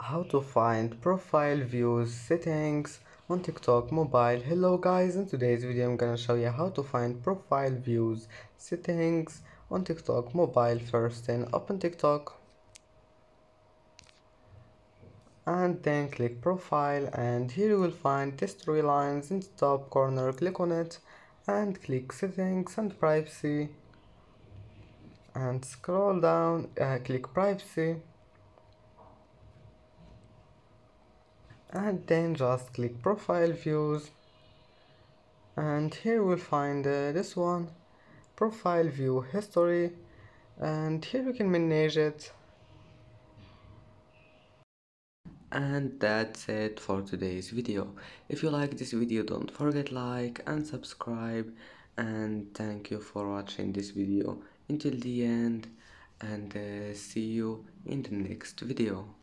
How to find profile views settings on TikTok mobile. Hello guys, in today's video I'm gonna show you how to find profile views settings on TikTok mobile. First, then open TikTok and then click profile, and here you will find these three lines in the top corner. Click on it and click settings and privacy, and scroll down, click privacy, and then just click profile views, and here we'll find this one, profile view history, and here you can manage it. And that's it for today's video. If you like this video, don't forget like and subscribe, and thank you for watching this video until the end, and see you in the next video.